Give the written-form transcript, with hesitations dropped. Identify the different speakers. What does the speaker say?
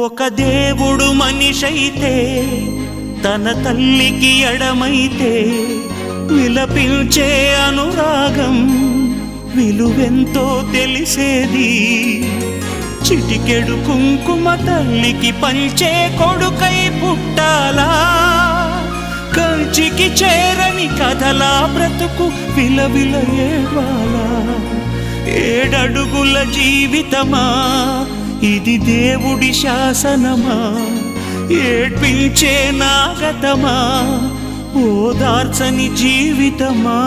Speaker 1: ఒక దేవుడు మనిషైతే తన తల్లికి ఎడమైతే విలపించే అనురాగం విలువెంతో తెలిసేది. చిటికెడు కుంకుమ తల్లికి పంచే కొడుకై పుట్టాలా, కంచికి చేరని కథలా బ్రతుకు విలవిల ఏడ్వాలా. 7 అడుగుల జీవితమా ఇది దేవుడి శాసనమా, ఏడ్పించే నాగతమా ఓదార్చని జీవితమా.